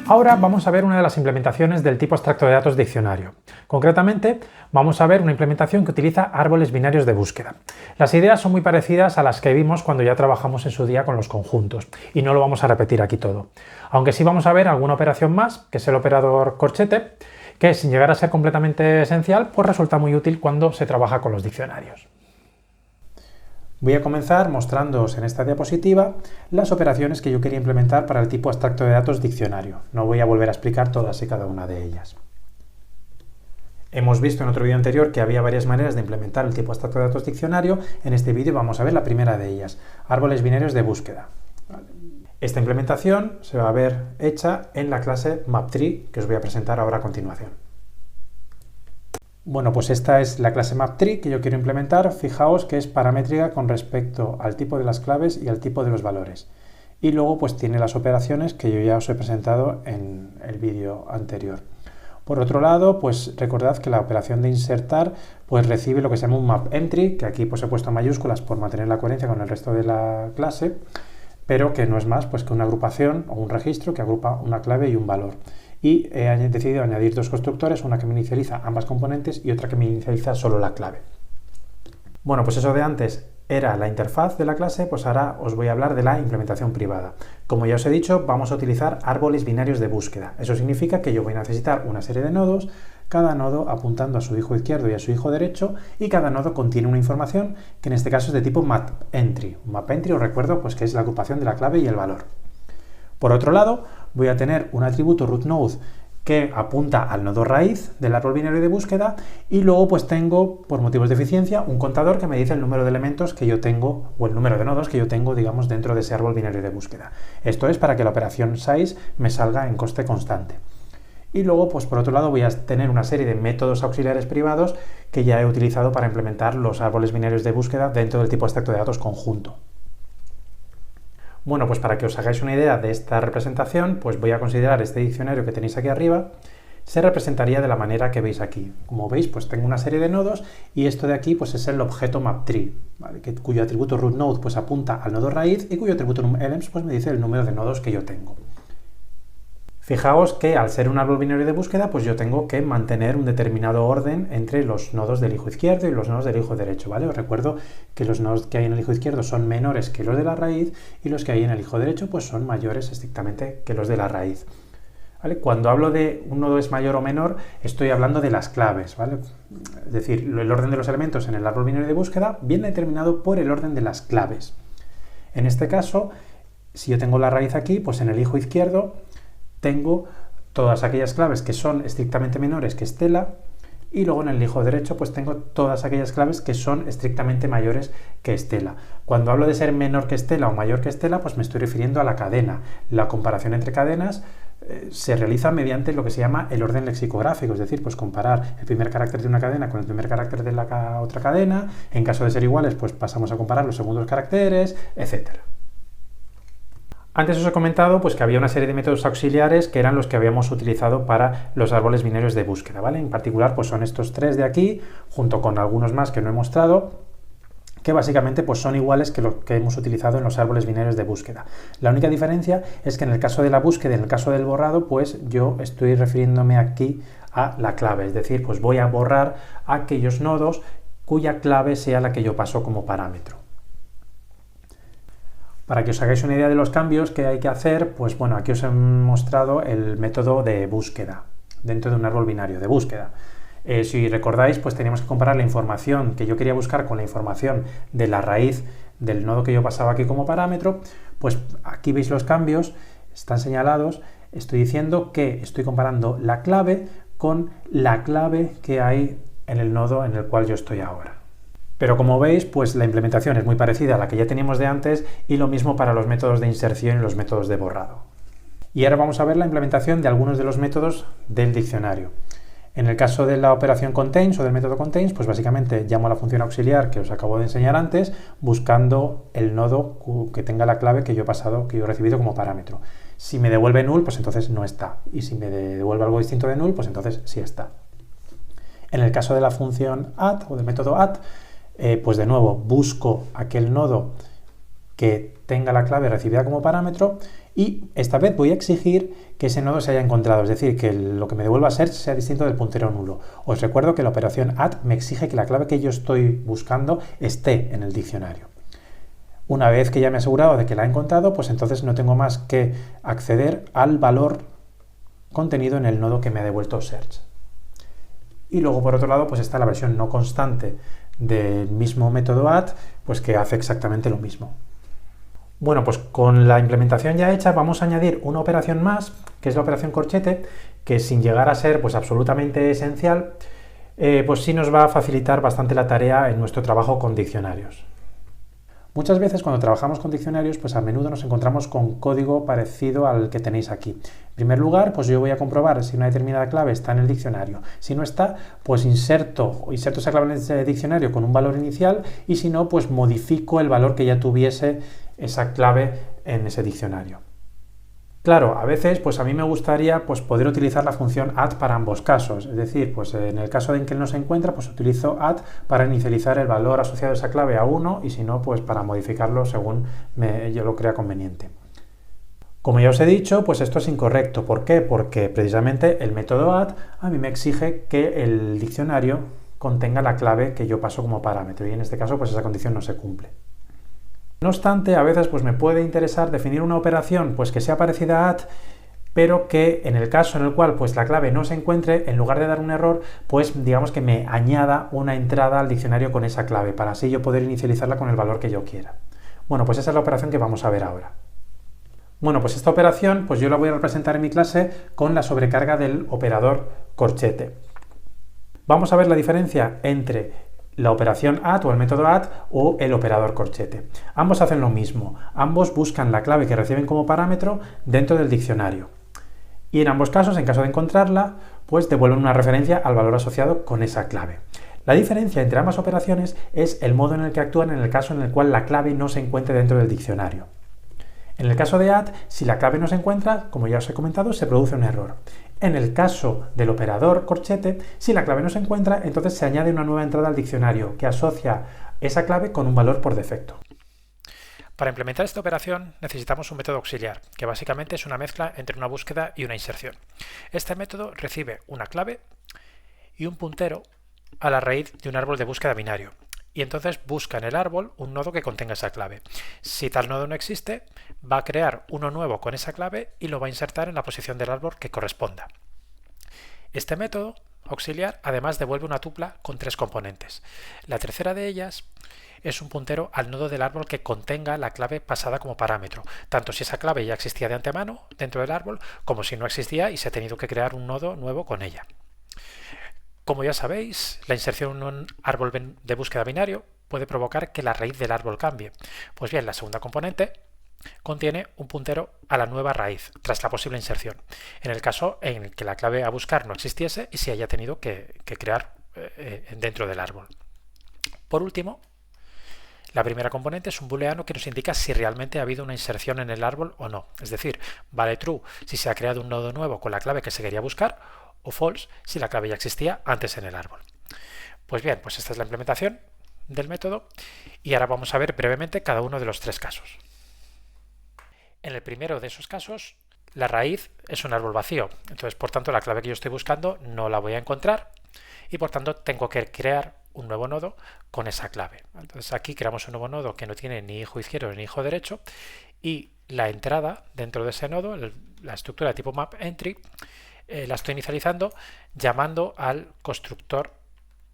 Ahora vamos a ver una de las implementaciones del tipo abstracto de datos diccionario. Concretamente, vamos a ver una implementación que utiliza árboles binarios de búsqueda. Las ideas son muy parecidas a las que vimos cuando ya trabajamos en su día con los conjuntos, y no lo vamos a repetir aquí todo. Aunque sí vamos a ver alguna operación más, que es el operador corchete, que sin llegar a ser completamente esencial, pues resulta muy útil cuando se trabaja con los diccionarios. Voy a comenzar mostrándoos en esta diapositiva las operaciones que yo quería implementar para el tipo abstracto de datos diccionario. No voy a volver a explicar todas y cada una de ellas. Hemos visto en otro vídeo anterior que había varias maneras de implementar el tipo abstracto de datos diccionario. En este vídeo vamos a ver la primera de ellas, árboles binarios de búsqueda. Esta implementación se va a ver hecha en la clase MapTree, que os voy a presentar ahora a continuación. Bueno, pues esta es la clase MapTree que yo quiero implementar. Fijaos que es paramétrica con respecto al tipo de las claves y al tipo de los valores. Y luego pues tiene las operaciones que yo ya os he presentado en el vídeo anterior. Por otro lado, pues recordad que la operación de insertar pues recibe lo que se llama un mapEntry, que aquí pues he puesto mayúsculas por mantener la coherencia con el resto de la clase, pero que no es más pues que una agrupación o un registro que agrupa una clave y un valor. Y he decidido añadir dos constructores, una que me inicializa ambas componentes y otra que me inicializa solo la clave. Bueno, pues eso de antes era la interfaz de la clase, pues ahora os voy a hablar de la implementación privada. Como ya os he dicho, vamos a utilizar árboles binarios de búsqueda. Eso significa que yo voy a necesitar una serie de nodos, cada nodo apuntando a su hijo izquierdo y a su hijo derecho, y cada nodo contiene una información que en este caso es de tipo mapEntry. MapEntry os recuerdo pues que es la agrupación de la clave y el valor. Por otro lado, voy a tener un atributo rootNode que apunta al nodo raíz del árbol binario de búsqueda y luego pues tengo, por motivos de eficiencia, un contador que me dice el número de elementos que yo tengo o el número de nodos que yo tengo, digamos, dentro de ese árbol binario de búsqueda. Esto es para que la operación size me salga en coste constante. Y luego, pues por otro lado, voy a tener una serie de métodos auxiliares privados que ya he utilizado para implementar los árboles binarios de búsqueda dentro del tipo abstracto de datos conjunto. Bueno, pues para que os hagáis una idea de esta representación, pues voy a considerar este diccionario que tenéis aquí arriba, se representaría de la manera que veis aquí. Como veis, pues tengo una serie de nodos y esto de aquí pues es el objeto MapTree, ¿vale? Cuyo atributo rootNode pues apunta al nodo raíz y cuyo atributo elements pues me dice el número de nodos que yo tengo. Fijaos que al ser un árbol binario de búsqueda, pues yo tengo que mantener un determinado orden entre los nodos del hijo izquierdo y los nodos del hijo derecho, ¿vale? Os recuerdo que los nodos que hay en el hijo izquierdo son menores que los de la raíz y los que hay en el hijo derecho pues son mayores estrictamente que los de la raíz, ¿vale? Cuando hablo de un nodo es mayor o menor, estoy hablando de las claves, ¿vale? Es decir, el orden de los elementos en el árbol binario de búsqueda viene determinado por el orden de las claves. En este caso, si yo tengo la raíz aquí, pues en el hijo izquierdo tengo todas aquellas claves que son estrictamente menores que Stella y luego en el hijo derecho pues tengo todas aquellas claves que son estrictamente mayores que Stella. Cuando hablo de ser menor que Stella o mayor que Stella pues me estoy refiriendo a la cadena. La comparación entre cadenas se realiza mediante lo que se llama el orden lexicográfico, es decir, pues comparar el primer carácter de una cadena con el primer carácter de la otra cadena. En caso de ser iguales pues pasamos a comparar los segundos caracteres, etcétera. Antes os he comentado pues, que había una serie de métodos auxiliares que eran los que habíamos utilizado para los árboles binarios de búsqueda, ¿vale? En particular pues, son estos tres de aquí, junto con algunos más que no he mostrado, que básicamente pues, son iguales que los que hemos utilizado en los árboles binarios de búsqueda. La única diferencia es que en el caso de la búsqueda y en el caso del borrado, pues yo estoy refiriéndome aquí a la clave, es decir, pues voy a borrar aquellos nodos cuya clave sea la que yo paso como parámetro. Para que os hagáis una idea de los cambios que hay que hacer, pues bueno, aquí os he mostrado el método de búsqueda dentro de un árbol binario de búsqueda. Si recordáis, pues teníamos que comparar la información que yo quería buscar con la información de la raíz del nodo que yo pasaba aquí como parámetro. Pues aquí veis los cambios, están señalados. Estoy diciendo que estoy comparando la clave con la clave que hay en el nodo en el cual yo estoy ahora. Pero como veis, pues la implementación es muy parecida a la que ya teníamos de antes y lo mismo para los métodos de inserción y los métodos de borrado. Y ahora vamos a ver la implementación de algunos de los métodos del diccionario. En el caso de la operación contains o del método contains, pues básicamente llamo a la función auxiliar que os acabo de enseñar antes, buscando el nodo que tenga la clave que yo he pasado, que yo he recibido como parámetro. Si me devuelve null, pues entonces no está. Y si me devuelve algo distinto de null, pues entonces sí está. En el caso de la función add o del método add, pues de nuevo busco aquel nodo que tenga la clave recibida como parámetro y esta vez voy a exigir que ese nodo se haya encontrado, es decir, que lo que me devuelva search sea distinto del puntero nulo. Os recuerdo que la operación add me exige que la clave que yo estoy buscando esté en el diccionario. Una vez que ya me he asegurado de que la he encontrado, pues entonces no tengo más que acceder al valor contenido en el nodo que me ha devuelto search. Y luego, por otro lado, pues está la versión no constante del mismo método add, pues que hace exactamente lo mismo. Bueno, pues con la implementación ya hecha vamos a añadir una operación más, que es la operación corchete, que sin llegar a ser pues absolutamente esencial, pues sí nos va a facilitar bastante la tarea en nuestro trabajo con diccionarios. Muchas veces cuando trabajamos con diccionarios, pues a menudo nos encontramos con código parecido al que tenéis aquí. En primer lugar, pues yo voy a comprobar si una determinada clave está en el diccionario. Si no está, pues inserto esa clave en ese diccionario con un valor inicial y si no, pues modifico el valor que ya tuviese esa clave en ese diccionario. Claro, a veces pues a mí me gustaría pues poder utilizar la función add para ambos casos, es decir, pues en el caso en que él no se encuentra, pues utilizo add para inicializar el valor asociado a esa clave a 1 y si no, pues para modificarlo según yo lo crea conveniente. Como ya os he dicho, pues esto es incorrecto. ¿Por qué? Porque precisamente el método add a mí me exige que el diccionario contenga la clave que yo paso como parámetro y en este caso pues esa condición no se cumple. No obstante, a veces pues me puede interesar definir una operación pues que sea parecida a add, pero que en el caso en el cual pues la clave no se encuentre, en lugar de dar un error, pues digamos que me añada una entrada al diccionario con esa clave, para así yo poder inicializarla con el valor que yo quiera. Bueno, pues esa es la operación que vamos a ver ahora. Bueno, pues esta operación pues yo la voy a representar en mi clase con la sobrecarga del operador corchete. Vamos a ver la diferencia entre la operación add o el método add o el operador corchete. Ambos hacen lo mismo, ambos buscan la clave que reciben como parámetro dentro del diccionario. Y en ambos casos, en caso de encontrarla, pues devuelven una referencia al valor asociado con esa clave. La diferencia entre ambas operaciones es el modo en el que actúan en el caso en el cual la clave no se encuentre dentro del diccionario. En el caso de add, si la clave no se encuentra, como ya os he comentado, se produce un error. En el caso del operador corchete, si la clave no se encuentra, entonces se añade una nueva entrada al diccionario que asocia esa clave con un valor por defecto. Para implementar esta operación necesitamos un método auxiliar, que básicamente es una mezcla entre una búsqueda y una inserción. Este método recibe una clave y un puntero a la raíz de un árbol de búsqueda binario. Y entonces busca en el árbol un nodo que contenga esa clave. Si tal nodo no existe, va a crear uno nuevo con esa clave y lo va a insertar en la posición del árbol que corresponda. Este método auxiliar además devuelve una tupla con 3 componentes. La tercera de ellas es un puntero al nodo del árbol que contenga la clave pasada como parámetro, tanto si esa clave ya existía de antemano dentro del árbol, como si no existía y se ha tenido que crear un nodo nuevo con ella. Como ya sabéis, la inserción en un árbol de búsqueda binario puede provocar que la raíz del árbol cambie. Pues bien, la segunda componente contiene un puntero a la nueva raíz tras la posible inserción, en el caso en el que la clave a buscar no existiese y se haya tenido que crear dentro del árbol. Por último, la primera componente es un booleano que nos indica si realmente ha habido una inserción en el árbol o no, es decir, vale true si se ha creado un nodo nuevo con la clave que se quería buscar o false si la clave ya existía antes en el árbol. Pues bien, pues esta es la implementación del método y ahora vamos a ver brevemente cada uno de los 3 casos. En el primero de esos casos, la raíz es un árbol vacío, entonces por tanto la clave que yo estoy buscando no la voy a encontrar y por tanto tengo que crear un nuevo nodo con esa clave. Entonces aquí creamos un nuevo nodo que no tiene ni hijo izquierdo ni hijo derecho y la entrada dentro de ese nodo, la estructura de tipo mapEntry, la estoy inicializando llamando al constructor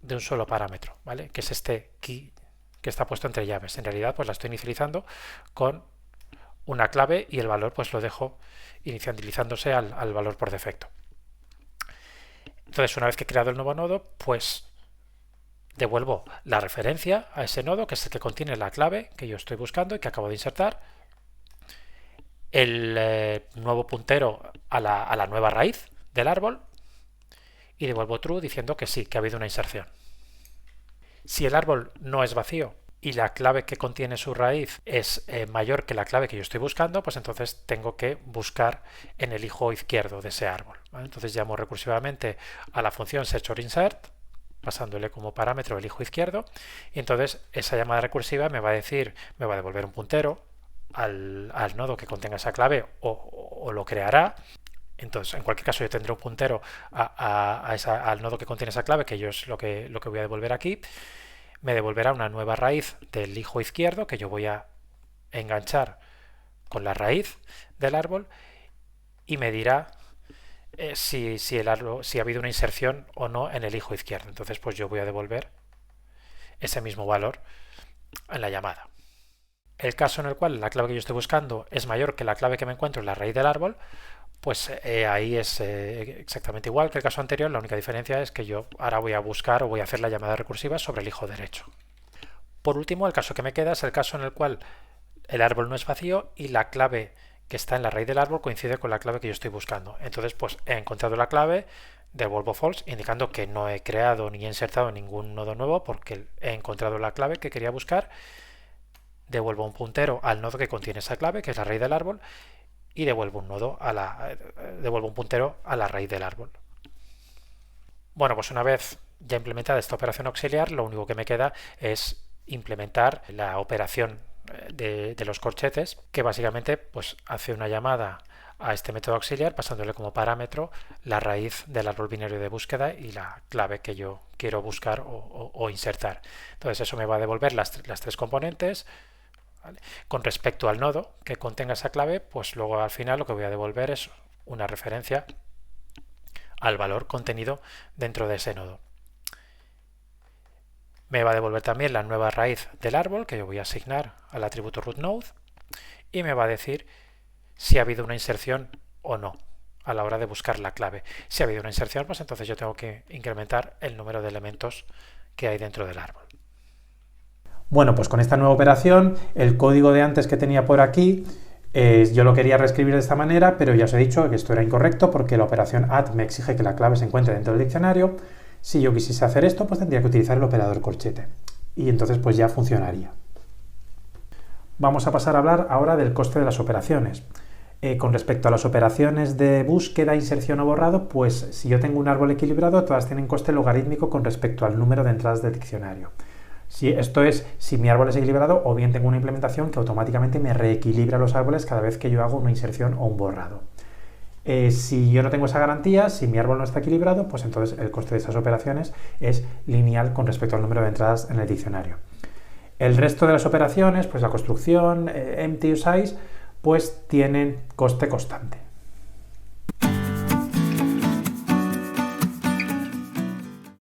de un solo parámetro, ¿vale? Que es este key que está puesto entre llaves. En realidad pues la estoy inicializando con una clave y el valor pues lo dejo inicializándose al valor por defecto. Entonces una vez que he creado el nuevo nodo pues devuelvo la referencia a ese nodo que es el que contiene la clave que yo estoy buscando y que acabo de insertar, el nuevo puntero a la nueva raíz del árbol y devuelvo true diciendo que sí, que ha habido una inserción. Si el árbol no es vacío y la clave que contiene su raíz es mayor que la clave que yo estoy buscando, pues entonces tengo que buscar en el hijo izquierdo de ese árbol, ¿vale? Entonces llamo recursivamente a la función search_or_insert pasándole como parámetro el hijo izquierdo y entonces esa llamada recursiva me va a devolver un puntero al nodo que contenga esa clave o lo creará. Entonces, en cualquier caso, yo tendré un puntero al nodo que contiene esa clave, que yo es lo que voy a devolver aquí. Me devolverá una nueva raíz del hijo izquierdo que yo voy a enganchar con la raíz del árbol y me dirá si ha habido una inserción o no en el hijo izquierdo. Entonces, pues yo voy a devolver ese mismo valor en la llamada. El caso en el cual la clave que yo estoy buscando es mayor que la clave que me encuentro en la raíz del árbol, pues ahí es exactamente igual que el caso anterior. La única diferencia es que yo ahora voy a buscar o voy a hacer la llamada recursiva sobre el hijo derecho. Por último, el caso que me queda es el caso en el cual el árbol no es vacío y la clave que está en la raíz del árbol coincide con la clave que yo estoy buscando. Entonces, pues he encontrado la clave, devuelvo false, indicando que no he creado ni he insertado ningún nodo nuevo porque he encontrado la clave que quería buscar. Devuelvo un puntero al nodo que contiene esa clave, que es la raíz del árbol, y devuelvo un puntero a la raíz del árbol. Bueno, pues una vez ya implementada esta operación auxiliar, lo único que me queda es implementar la operación de los corchetes, que básicamente pues hace una llamada a este método auxiliar pasándole como parámetro la raíz del árbol binario de búsqueda y la clave que yo quiero buscar o insertar. Entonces eso me va a devolver las tres componentes. ¿Vale? Con respecto al nodo que contenga esa clave, pues luego al final lo que voy a devolver es una referencia al valor contenido dentro de ese nodo. Me va a devolver también la nueva raíz del árbol que yo voy a asignar al atributo rootNode y me va a decir si ha habido una inserción o no a la hora de buscar la clave. Si ha habido una inserción, pues entonces yo tengo que incrementar el número de elementos que hay dentro del árbol. Bueno, pues con esta nueva operación, el código de antes que tenía por aquí, yo lo quería reescribir de esta manera, pero ya os he dicho que esto era incorrecto porque la operación add me exige que la clave se encuentre dentro del diccionario. Si yo quisiese hacer esto, pues tendría que utilizar el operador corchete. Y entonces pues ya funcionaría. Vamos a pasar a hablar ahora del coste de las operaciones. Con respecto a las operaciones de búsqueda, inserción o borrado, pues si yo tengo un árbol equilibrado, todas tienen coste logarítmico con respecto al número de entradas del diccionario. Esto es, si mi árbol es equilibrado, o bien tengo una implementación que automáticamente me reequilibra los árboles cada vez que yo hago una inserción o un borrado. Si yo no tengo esa garantía, si mi árbol no está equilibrado, pues entonces el coste de esas operaciones es lineal con respecto al número de entradas en el diccionario. El resto de las operaciones, pues la construcción, empty o size, pues tienen coste constante.